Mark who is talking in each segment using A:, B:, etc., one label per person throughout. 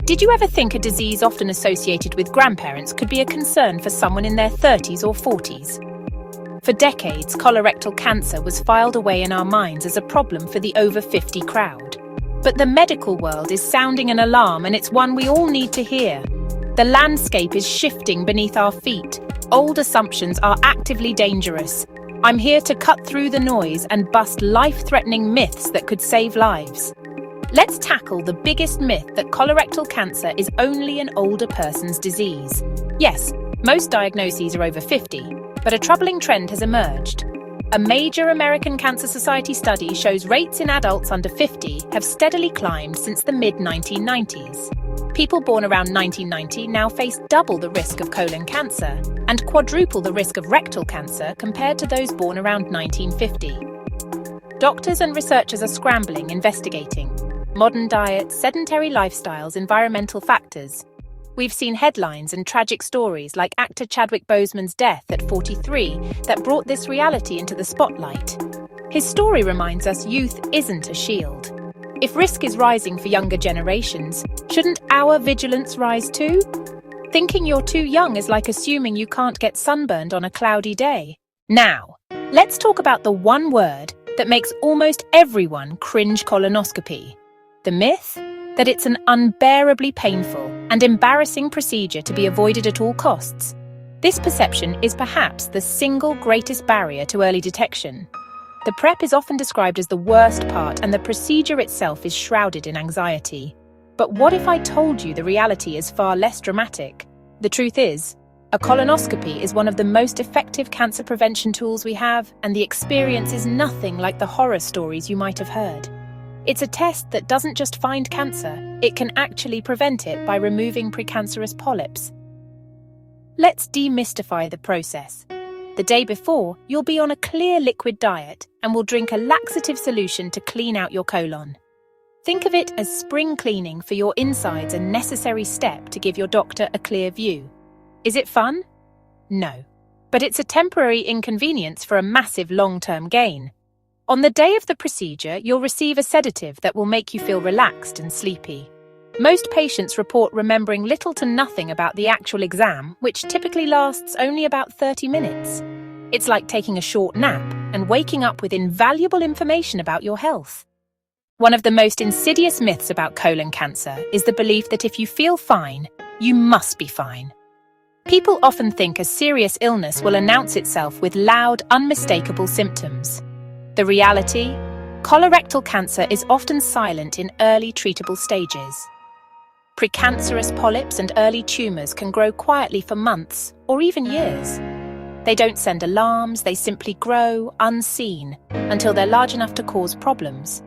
A: Did you ever think a disease often associated with grandparents could be a concern for someone in their 30s or 40s? For decades, colorectal cancer was filed away in our minds as a problem for the over 50 crowd. But the medical world is sounding an alarm, and it's one we all need to hear. The landscape is shifting beneath our feet. Old assumptions are actively dangerous. I'm here to cut through the noise and bust life-threatening myths that could save lives. Let's tackle the biggest myth that colorectal cancer is only an older person's disease. Yes, most diagnoses are over 50, but a troubling trend has emerged. A major American Cancer Society study shows rates in adults under 50 have steadily climbed since the mid-1990s. People born around 1990 now face double the risk of colon cancer and quadruple the risk of rectal cancer compared to those born around 1950. Doctors and researchers are scrambling, investigating modern diets, sedentary lifestyles, environmental factors. We've seen headlines and tragic stories like actor Chadwick Boseman's death at 43 that brought this reality into the spotlight. His story reminds us youth isn't a shield. If risk is rising for younger generations, shouldn't our vigilance rise too? Thinking you're too young is like assuming you can't get sunburned on a cloudy day. Now, let's talk about the one word that makes almost everyone cringe: colonoscopy. The myth? That it's an unbearably painful and embarrassing procedure to be avoided at all costs. This perception is perhaps the single greatest barrier to early detection. The prep is often described as the worst part, and the procedure itself is shrouded in anxiety. But what if I told you the reality is far less dramatic? The truth is, a colonoscopy is one of the most effective cancer prevention tools we have, and the experience is nothing like the horror stories you might have heard. It's a test that doesn't just find cancer, it can actually prevent it by removing precancerous polyps. Let's demystify the process. The day before, you'll be on a clear liquid diet and will drink a laxative solution to clean out your colon. Think of it as spring cleaning for your insides, a necessary step to give your doctor a clear view. Is it fun? No. But it's a temporary inconvenience for a massive long-term gain. On the day of the procedure, you'll receive a sedative that will make you feel relaxed and sleepy. Most patients report remembering little to nothing about the actual exam, which typically lasts only about 30 minutes. It's like taking a short nap and waking up with invaluable information about your health. One of the most insidious myths about colon cancer is the belief that if you feel fine, you must be fine. People often think a serious illness will announce itself with loud, unmistakable symptoms. The reality? Colorectal cancer is often silent in early treatable stages. Precancerous polyps and early tumours can grow quietly for months or even years. They don't send alarms, they simply grow unseen until they're large enough to cause problems.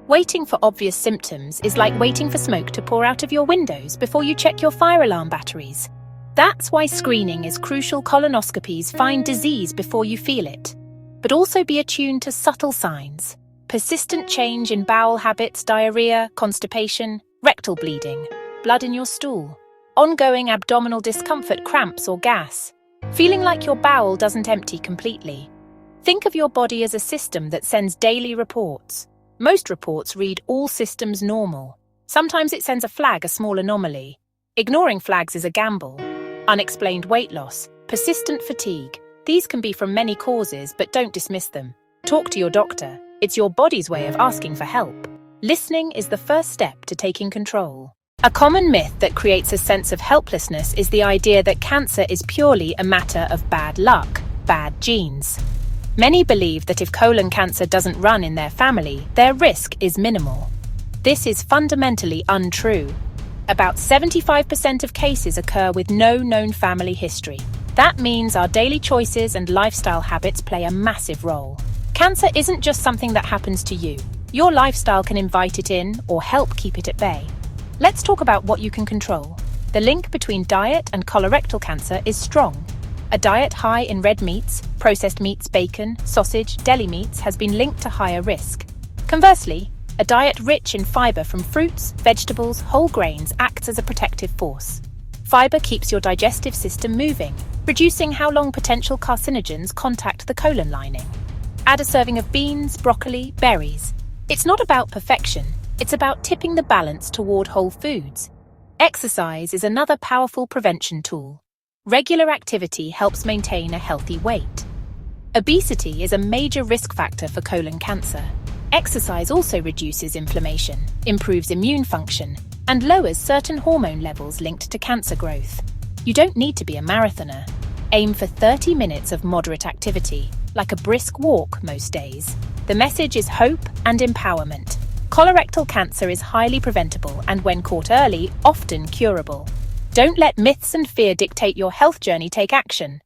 A: Waiting for obvious symptoms is like waiting for smoke to pour out of your windows before you check your fire alarm batteries. That's why screening is crucial. Colonoscopies find disease before you feel it. But also be attuned to subtle signs: persistent change in bowel habits, diarrhea, constipation, rectal bleeding, blood in your stool, ongoing abdominal discomfort, cramps or gas, feeling like your bowel doesn't empty completely. Think of your body as a system that sends daily reports. Most reports read all systems normal. Sometimes it sends a flag, a small anomaly. Ignoring flags is a gamble. Unexplained weight loss, persistent fatigue. These can be from many causes, but don't dismiss them. Talk to your doctor. It's your body's way of asking for help. Listening is the first step to taking control. A common myth that creates a sense of helplessness is the idea that cancer is purely a matter of bad luck, bad genes. Many believe that if colon cancer doesn't run in their family, their risk is minimal. This is fundamentally untrue. About 75% of cases occur with no known family history. That means our daily choices and lifestyle habits play a massive role. Cancer isn't just something that happens to you. Your lifestyle can invite it in or help keep it at bay. Let's talk about what you can control. The link between diet and colorectal cancer is strong. A diet high in red meats, processed meats, bacon, sausage, deli meats has been linked to higher risk. Conversely, a diet rich in fiber from fruits, vegetables, whole grains acts as a protective force. Fiber keeps your digestive system moving, reducing how long potential carcinogens contact the colon lining. Add a serving of beans, broccoli, berries. It's not about perfection, it's about tipping the balance toward whole foods. Exercise is another powerful prevention tool. Regular activity helps maintain a healthy weight. Obesity is a major risk factor for colon cancer. Exercise also reduces inflammation, improves immune function, and lowers certain hormone levels linked to cancer growth. You don't need to be a marathoner. Aim for 30 minutes of moderate activity, like a brisk walk most days. The message is hope and empowerment. Colorectal cancer is highly preventable and, when caught early, often curable. Don't let myths and fear dictate your health journey. Take action.